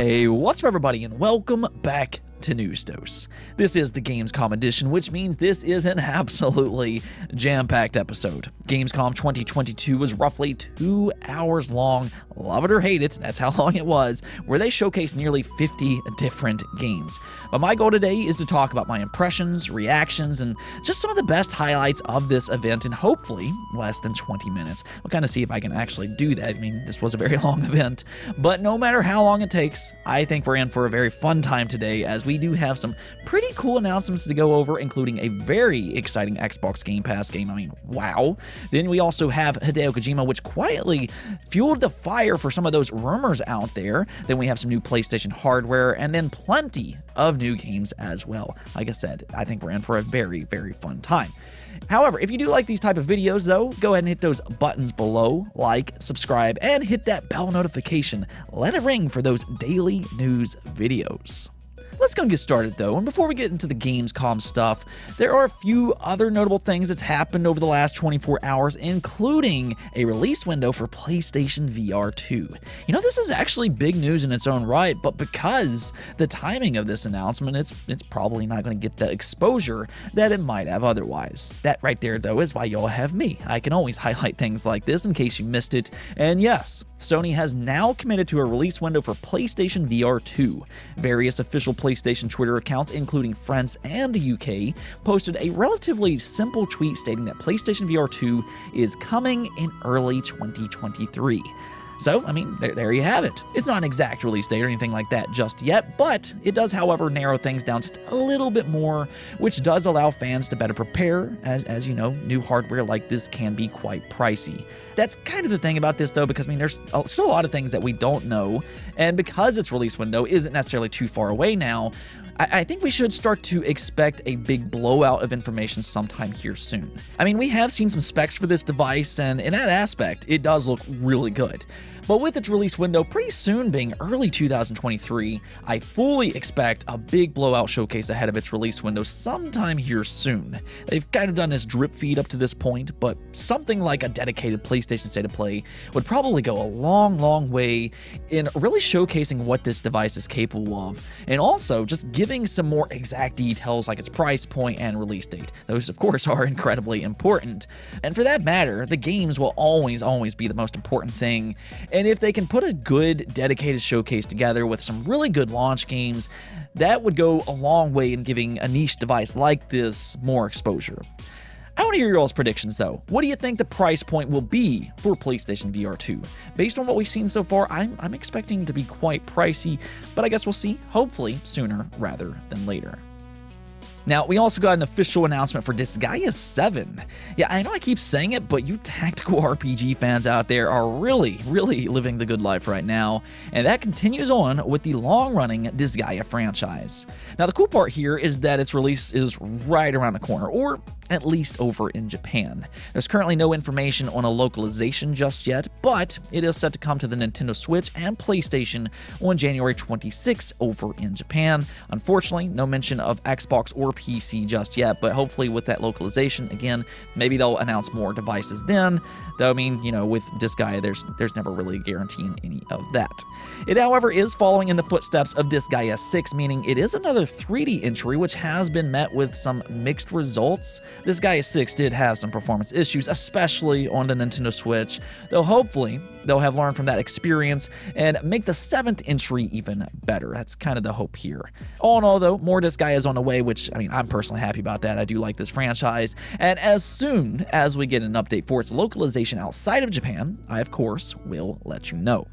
Hey, what's up everybody, and welcome back to News Dose. This is the Gamescom edition, which means this is an absolutely jam-packed episode. Gamescom 2022 was roughly 2 hours long, love it or hate it, that's how long it was, where they showcased nearly 50 different games. But my goal today is to talk about my impressions, reactions, and just some of the best highlights of this event in hopefully less than 20 minutes. We'll kind of see if I can actually do that. I mean, this was a very long event, but no matter how long it takes, I think we're in for a very fun time today, as we do have some pretty cool announcements to go over, including a very exciting Xbox Game Pass game. I mean, wow. Then we also have Hideo Kojima, which quietly fueled the fire for some of those rumors out there. Then we have some new PlayStation hardware, and then plenty of new games as well. Like I said, I think we're in for a very, very fun time. However, if you do like these type of videos though, go ahead and hit those buttons below, like, subscribe, and hit that bell notification. Let it ring for those daily news videos. Let's go and get started though, and before we get into the Gamescom stuff, there are a few other notable things that's happened over the last 24 hours, including a release window for PlayStation VR 2. You know, this is actually big news in its own right, but because the timing of this announcement, it's probably not going to get the exposure that it might have otherwise. That right there though is why y'all have me. I can always highlight things like this in case you missed it, and yes, Sony has now committed to a release window for PlayStation VR 2. Various official PlayStation Twitter accounts, including France and the UK, posted a relatively simple tweet stating that PlayStation VR 2 is coming in early 2023. So, I mean, there you have it. It's not an exact release date or anything like that just yet, but it does, however, narrow things down just a little bit more, which does allow fans to better prepare, as you know, new hardware like this can be quite pricey. That's kind of the thing about this, though, because, I mean, there's still a lot of things that we don't know, and because its release window isn't necessarily too far away now, I think we should start to expect a big blowout of information sometime here soon. I mean, we have seen some specs for this device, and in that aspect, it does look really good. But with its release window pretty soon being early 2023, I fully expect a big blowout showcase ahead of its release window sometime here soon. They've kind of done this drip feed up to this point, but something like a dedicated PlayStation State of Play would probably go a long way in really showcasing what this device is capable of, and also just giving some more exact details like its price point and release date. Those, of course, are incredibly important. And for that matter, the games will always be the most important thing. And if they can put a good, dedicated showcase together with some really good launch games, that would go a long way in giving a niche device like this more exposure. I want to hear your all's predictions though. What do you think the price point will be for PlayStation VR 2? Based on what we've seen so far, I'm expecting it to be quite pricey, but I guess we'll see, hopefully sooner rather than later. Now, we also got an official announcement for Disgaea 7. Yeah, I know I keep saying it, but you tactical RPG fans out there are really living the good life right now, and that continues on with the long-running Disgaea franchise. Now, the cool part here is that its release is right around the corner, or at least over in Japan. There's currently no information on a localization just yet, but it is set to come to the Nintendo Switch and PlayStation on January 26 over in Japan. Unfortunately, no mention of Xbox or PC just yet, but hopefully with that localization, again, maybe they'll announce more devices then, though, I mean, you know, with Disgaea, there's never really guaranteeing any of that. It, however, is following in the footsteps of Disgaea 6, meaning it is another 3D entry, which has been met with some mixed results. Disgaea 6 did have some performance issues, especially on the Nintendo Switch, though hopefully they'll have learned from that experience and make the 7th entry even better. That's kind of the hope here. All in all, though, more Disgaea is on the way, which, I mean, I'm personally happy about that. I do like this franchise, and as soon as we get an update for its localization outside of Japan, I, of course, will let you know.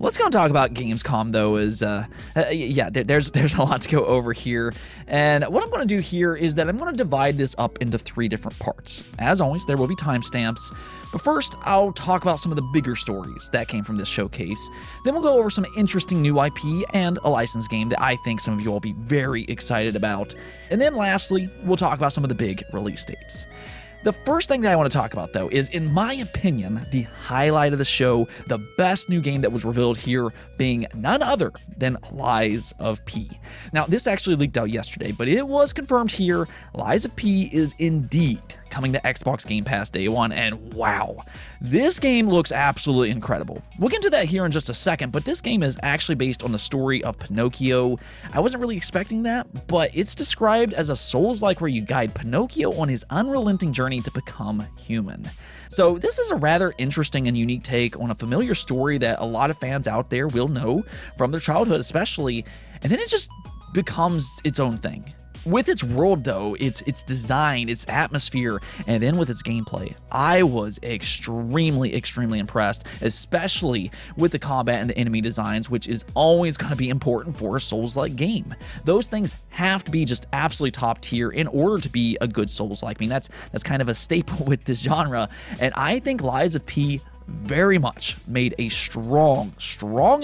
Let's go and talk about Gamescom, though, there's a lot to go over here, and what I'm going to do here is that I'm going to divide this up into 3 different parts. As always, there will be timestamps, but first, I'll talk about some of the bigger stories that came from this showcase. Then we'll go over some interesting new IP and a licensed game that I think some of you will be very excited about. And then lastly, we'll talk about some of the big release dates. The first thing that I want to talk about, though, is, in my opinion, the highlight of the show, the best new game that was revealed here being none other than Lies of P. Now, this actually leaked out yesterday, but it was confirmed here. Lies of P is indeed coming to Xbox Game Pass day one, and wow, this game looks absolutely incredible. We'll get into that here in just a second, but this game is actually based on the story of Pinocchio. I wasn't really expecting that, but it's described as a Souls-like where you guide Pinocchio on his unrelenting journey to become human. So this is a rather interesting and unique take on a familiar story that a lot of fans out there will know from their childhood especially, and then it just becomes its own thing. With its world though, its design, its atmosphere, and then with its gameplay, I was extremely impressed, especially with the combat and the enemy designs, which is always going to be important for a Souls-like game. Those things have to be just absolutely top tier in order to be a good Souls-like. I mean, that's kind of a staple with this genre, and I think Lies of P very much made a strong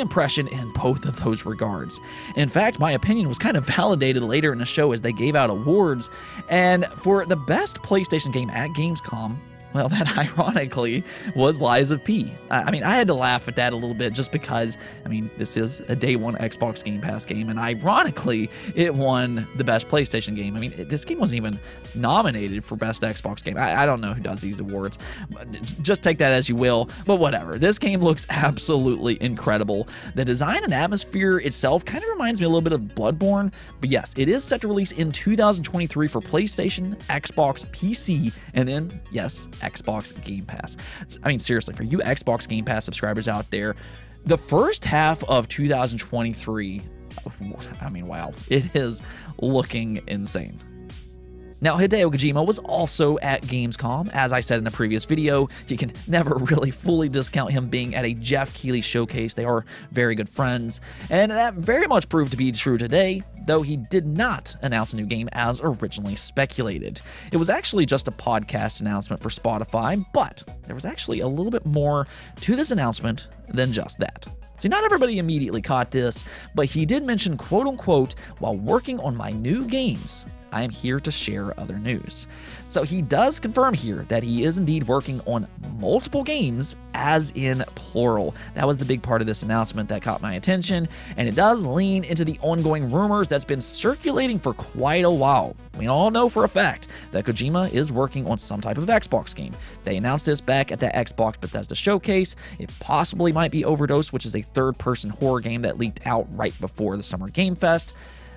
impression in both of those regards. In fact, my opinion was kind of validated later in the show as they gave out awards, and for the best PlayStation game at Gamescom, well, that ironically was Lies of P. I mean, I had to laugh at that a little bit just because, I mean, this is a day one Xbox Game Pass game, and ironically, it won the best PlayStation game. I mean, this game wasn't even nominated for best Xbox game. I don't know who does these awards. Just take that as you will, but whatever. This game looks absolutely incredible. The design and atmosphere itself kind of reminds me a little bit of Bloodborne, but yes, it is set to release in 2023 for PlayStation, Xbox, PC, and then, yes, Xbox Game Pass. I mean, seriously, for you Xbox Game Pass subscribers out there, the first half of 2023, I mean, wow, it is looking insane. Now, Hideo Kojima was also at Gamescom. As I said in a previous video, you can never really fully discount him being at a Jeff Keighley showcase. They are very good friends, and that very much proved to be true today, though he did not announce a new game as originally speculated. It was actually just a podcast announcement for Spotify, but there was actually a little bit more to this announcement than just that. See, not everybody immediately caught this, but he did mention, quote unquote, while working on my new games, I am here to share other news. So he does confirm here that he is indeed working on multiple games, as in plural. That was the big part of this announcement that caught my attention, and it does lean into the ongoing rumors that's been circulating for quite a while. We all know for a fact that Kojima is working on some type of Xbox game. They announced this back at the Xbox Bethesda showcase. It possibly might be Overdose, which is a third-person horror game that leaked out right before the Summer Game Fest.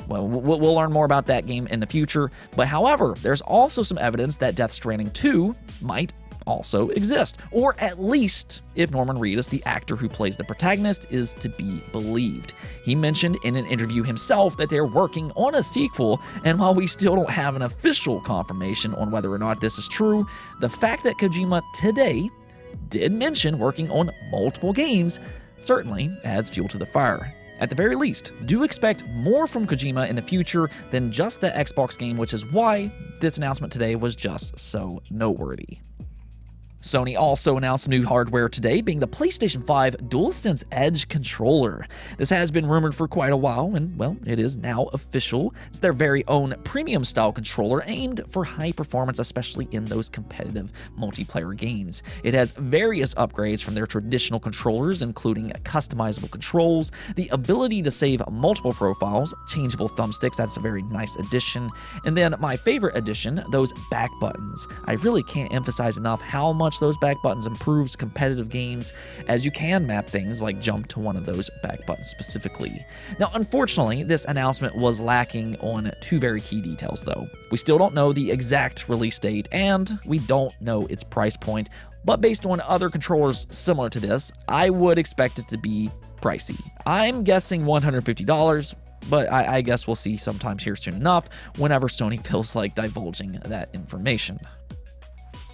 Well, we'll learn more about that game in the future, but however, there's also some evidence that Death Stranding 2 might also exist, or at least if Norman Reedus, the actor who plays the protagonist, is to be believed. He mentioned in an interview himself that they're working on a sequel, and while we still don't have an official confirmation on whether or not this is true, the fact that Kojima today did mention working on multiple games certainly adds fuel to the fire. At the very least, do expect more from Kojima in the future than just the Xbox game, which is why this announcement today was just so noteworthy. Sony also announced new hardware today, being the PlayStation 5 DualSense Edge controller. This has been rumored for quite a while, and well, it is now official. It's their very own premium style controller aimed for high performance, especially in those competitive multiplayer games. It has various upgrades from their traditional controllers, including customizable controls, the ability to save multiple profiles, changeable thumbsticks, that's a very nice addition, and then my favorite addition, those back buttons. I really can't emphasize enough how much those back buttons improves competitive games, as you can map things like jump to one of those back buttons specifically. Now, unfortunately, this announcement was lacking on two very key details though. We still don't know the exact release date, and we don't know its price point, but based on other controllers similar to this, I would expect it to be pricey. I'm guessing $150, but I guess we'll see sometimes here soon enough whenever Sony feels like divulging that information.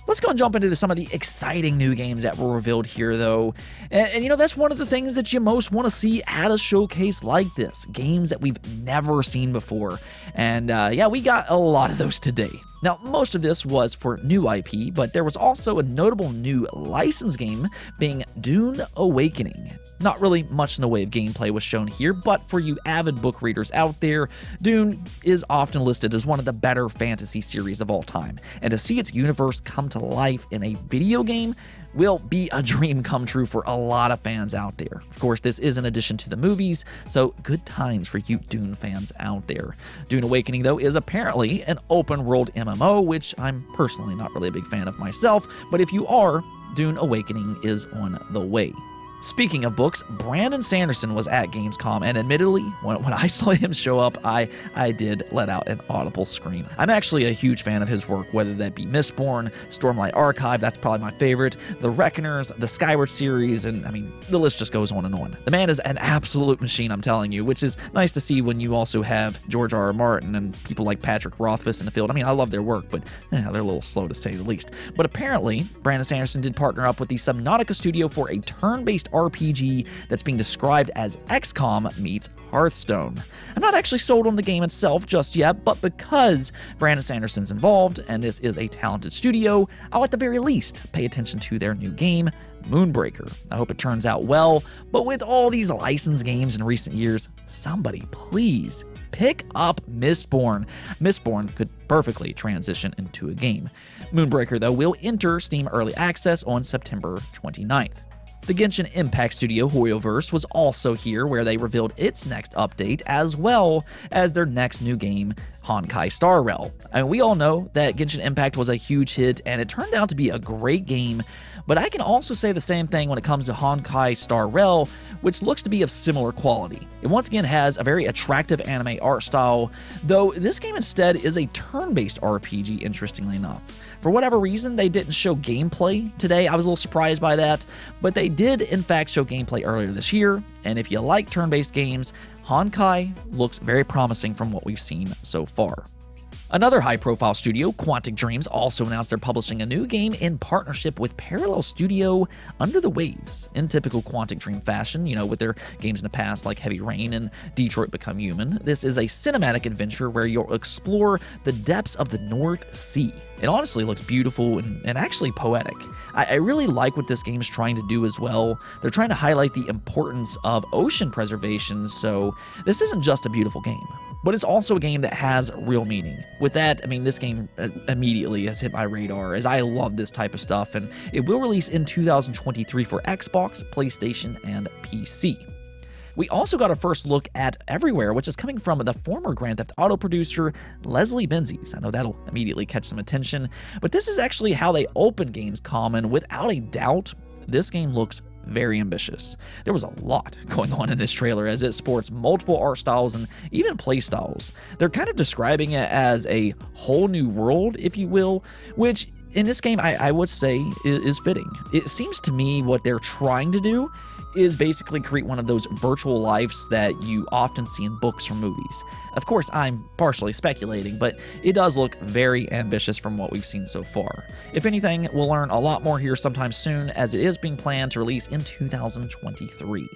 Let's go and jump into some of the exciting new games that were revealed here, though. And you know, that's one of the things that you most want to see at a showcase like this. Games that we've never seen before. And yeah, we got a lot of those today. Now, most of this was for new IP, but there was also a notable new licensed game being Dune Awakening. Not really much in the way of gameplay was shown here, but for you avid book readers out there, Dune is often listed as one of the better fantasy series of all time, and to see its universe come to life in a video game, will be a dream come true for a lot of fans out there. Of course, this is in addition to the movies, so good times for you Dune fans out there. Dune Awakening, though, is apparently an open-world MMO, which I'm personally not really a big fan of myself, but if you are, Dune Awakening is on the way. Speaking of books, Brandon Sanderson was at Gamescom, and admittedly, when I saw him show up, I did let out an audible scream. I'm actually a huge fan of his work, whether that be Mistborn, Stormlight Archive, that's probably my favorite, The Reckoners, the Skyward series, and I mean, the list just goes on and on. The man is an absolute machine, I'm telling you, which is nice to see when you also have George R.R. Martin and people like Patrick Rothfuss in the field. I mean, I love their work, but they're a little slow to say the least. But apparently, Brandon Sanderson did partner up with the Subnautica studio for a turn-based RPG that's being described as XCOM meets Hearthstone. I'm not actually sold on the game itself just yet, but because Brandon Sanderson's involved and this is a talented studio, I'll at the very least pay attention to their new game, Moonbreaker. I hope it turns out well, but with all these licensed games in recent years, somebody please pick up Mistborn. Mistborn could perfectly transition into a game. Moonbreaker, though, will enter Steam Early Access on September 29th. The Genshin Impact studio Hoyoverse was also here, where they revealed its next update, as well as their next new game, Honkai Star Rail. I mean, we all know that Genshin Impact was a huge hit, and it turned out to be a great game, but I can also say the same thing when it comes to Honkai Star Rail, which looks to be of similar quality. It once again has a very attractive anime art style, though this game instead is a turn-based RPG, interestingly enough. For whatever reason, they didn't show gameplay today. I was a little surprised by that, but they did in fact show gameplay earlier this year, and if you like turn-based games, Honkai looks very promising from what we've seen so far. Another high-profile studio, Quantic Dreams, also announced they're publishing a new game in partnership with Parallel Studio, Under the Waves. In typical Quantic Dream fashion, you know, with their games in the past like Heavy Rain and Detroit Become Human, this is a cinematic adventure where you'll explore the depths of the North Sea. It honestly looks beautiful and actually poetic. I really like what this game is trying to do as well. They're trying to highlight the importance of ocean preservation, so this isn't just a beautiful game, but it's also a game that has real meaning. With that, I mean, this game immediately has hit my radar, as I love this type of stuff, and it will release in 2023 for Xbox, PlayStation, and PC. We also got a first look at Everywhere, which is coming from the former Grand Theft Auto producer, Leslie Benzies. I know that'll immediately catch some attention, but this is actually how they open Gamescom, and without a doubt, this game looks very ambitious. There was a lot going on in this trailer, as it sports multiple art styles and even play styles. They're kind of describing it as a whole new world, if you will, which in this game I would say is fitting. It seems to me what they're trying to do is basically create one of those virtual lives that you often see in books or movies. Of course, I'm partially speculating, but it does look very ambitious from what we've seen so far. If anything, we'll learn a lot more here sometime soon, as it is being planned to release in 2023.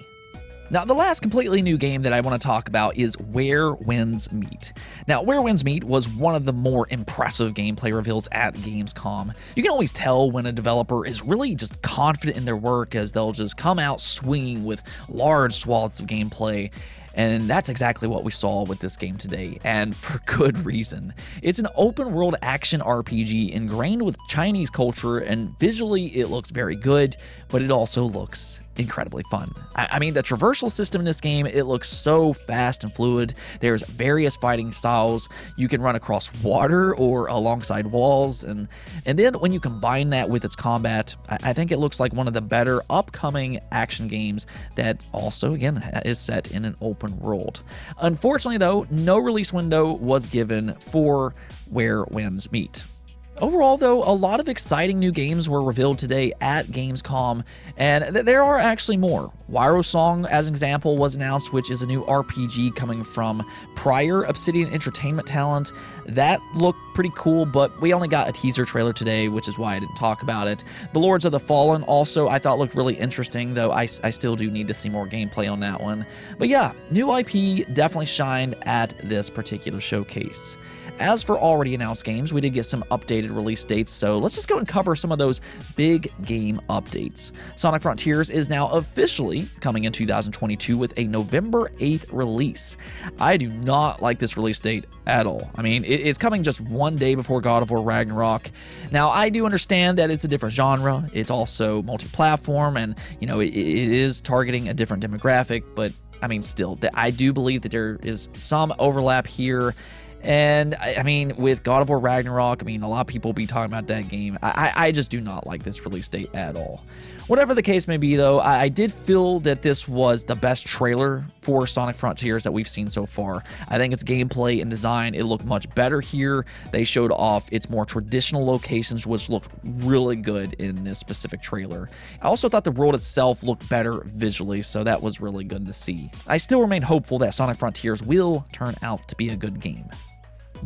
Now, the last completely new game that I want to talk about is Where Winds Meet. Now, Where Winds Meet was one of the more impressive gameplay reveals at Gamescom. You can always tell when a developer is really just confident in their work, as they'll just come out swinging with large swaths of gameplay. And that's exactly what we saw with this game today, and for good reason. It's an open-world action RPG ingrained with Chinese culture, and visually it looks very good, but it also looks incredibly fun. I mean, the traversal system in this game, it looks so fast and fluid. There's various fighting styles. You can run across water or alongside walls, and then when you combine that with its combat, I think it looks like one of the better upcoming action games that also, again, is set in an open world. Unfortunately, though, no release window was given for Where Winds Meet. Overall, though, a lot of exciting new games were revealed today at Gamescom, and there are actually more. Wyro Song, as an example, was announced, which is a new RPG coming from prior Obsidian Entertainment talent. That looked pretty cool, but we only got a teaser trailer today, which is why I didn't talk about it. The Lords of the Fallen also I thought looked really interesting, though I still do need to see more gameplay on that one. But yeah, new IP definitely shined at this particular showcase. As for already announced games, we did get some updated release dates, so let's just go and cover some of those big game updates. Sonic Frontiers is now officially coming in 2022 with a November 8th release. I do not like this release date at all. I mean, it's coming just one day before God of War Ragnarok. Now, I do understand that it's a different genre. It's also multi-platform, and, you know, it is targeting a different demographic, but, I mean, still, I do believe that there is some overlap here. And I mean, with God of War Ragnarok, I mean, a lot of people will be talking about that game. I just do not like this release date at all. Whatever the case may be, though, I did feel that this was the best trailer for Sonic Frontiers that we've seen so far. I think its gameplay and design, it looked much better here. They showed off its more traditional locations, which looked really good in this specific trailer. I also thought the world itself looked better visually, so that was really good to see. I still remain hopeful that Sonic Frontiers will turn out to be a good game.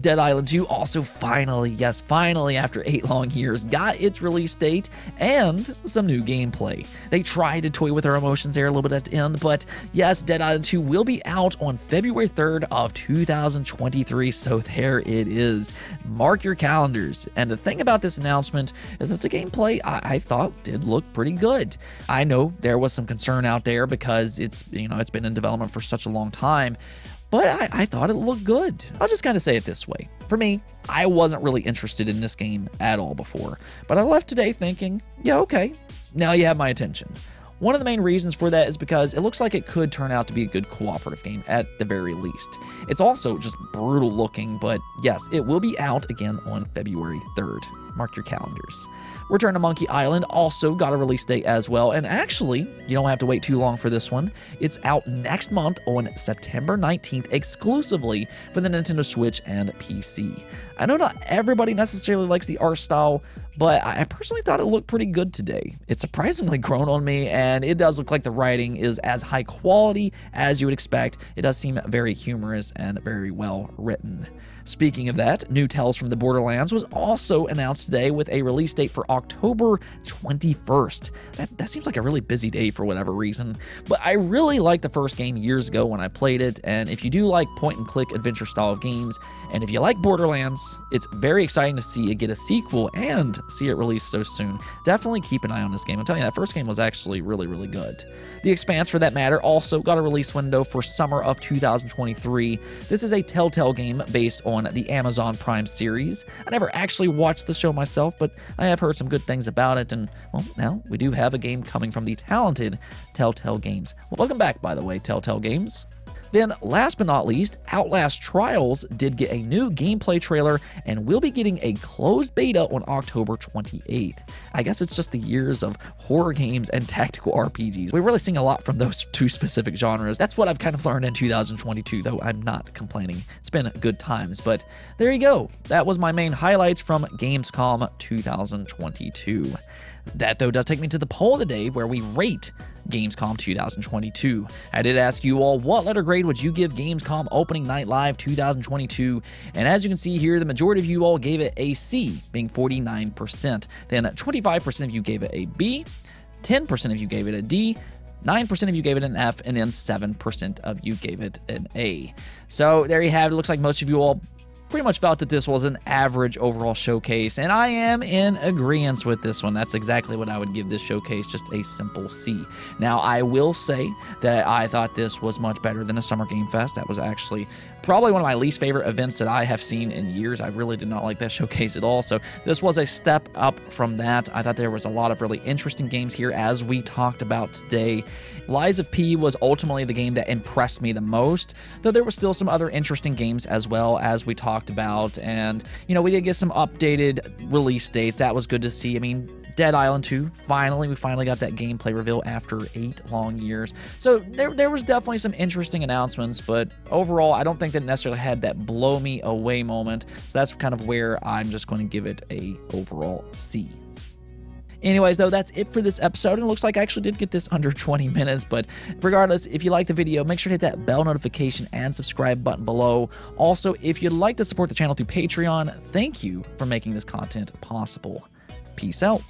Dead Island 2 also finally, yes, finally, after 8 long years, got its release date and some new gameplay. They tried to toy with our emotions there a little bit at the end, but yes, Dead Island 2 will be out on February 3rd of 2023, so there it is. Mark your calendars. And the thing about this announcement is that the gameplay, I thought, did look pretty good. I know there was some concern out there because it's been in development for such a long time, but I thought it looked good. I'll just kind of say it this way. For me, I wasn't really interested in this game at all before, but I left today thinking, yeah, okay, now you have my attention. One of the main reasons for that is because it looks like it could turn out to be a good cooperative game at the very least. It's also just brutal looking, but yes, it will be out again on February 3rd. Mark your calendars. Return to Monkey Island also got a release date as well, and actually, you don't have to wait too long for this one. It's out next month on September 19th exclusively for the Nintendo Switch and PC. I know not everybody necessarily likes the art style, but I personally thought it looked pretty good today. It's surprisingly grown on me, and it does look like the writing is as high quality as you would expect. It does seem very humorous and very well written. Speaking of that, new Tales from the Borderlands was also announced today with a release date for October 21st. That seems like a really busy day for whatever reason, but I really liked the first game years ago when I played it, and if you do like point-and-click adventure style of games, and if you like Borderlands, it's very exciting to see it get a sequel and see it released so soon. Definitely keep an eye on this game. I'm telling you, that first game was actually really, really good. The Expanse, for that matter, also got a release window for summer of 2023. This is a Telltale game based on the Amazon Prime series. I never actually watched the show myself, but I have heard some good things about it, and, well, now we do have a game coming from the talented Telltale Games. Well, welcome back, by the way, Telltale Games. Then, last but not least, Outlast Trials did get a new gameplay trailer and will be getting a closed beta on October 28th. I guess it's just the years of horror games and tactical RPGs. We're really seeing a lot from those two specific genres. That's what I've kind of learned in 2022, though I'm not complaining. It's been good times, but there you go. That was my main highlights from Gamescom 2022. That, though, does take me to the poll of the day where we rate Gamescom 2022. I did ask you all, what letter grade would you give Gamescom Opening Night Live 2022? And as you can see here, the majority of you all gave it a C, being 49%. Then 25% of you gave it a B, 10% of you gave it a D, 9% of you gave it an F, and then 7% of you gave it an A. So there you have it. It looks like most of you all pretty much felt that this was an average overall showcase, and I am in agreement with this one. That's exactly what I would give this showcase, just a simple C. Now, I will say that I thought this was much better than a Summer Game Fest. That was actually probably one of my least favorite events that I have seen in years. I really did not like that showcase at all, so this was a step up from that. I thought there was a lot of really interesting games here, as we talked about today. Lies of P was ultimately the game that impressed me the most, though there were still some other interesting games as well, as we talked about, and you know, we did get some updated release dates. That was good to see. I mean, Dead Island 2, we finally got that gameplay reveal after 8 long years. So there was definitely some interesting announcements, but overall, I don't think that necessarily had that blow me away moment. So that's kind of where I'm just going to give it a overall C. Anyways, though, that's it for this episode, and it looks like I actually did get this under 20 minutes, but regardless, if you like the video, make sure to hit that bell notification and subscribe button below. Also, if you'd like to support the channel through Patreon, thank you for making this content possible. Peace out.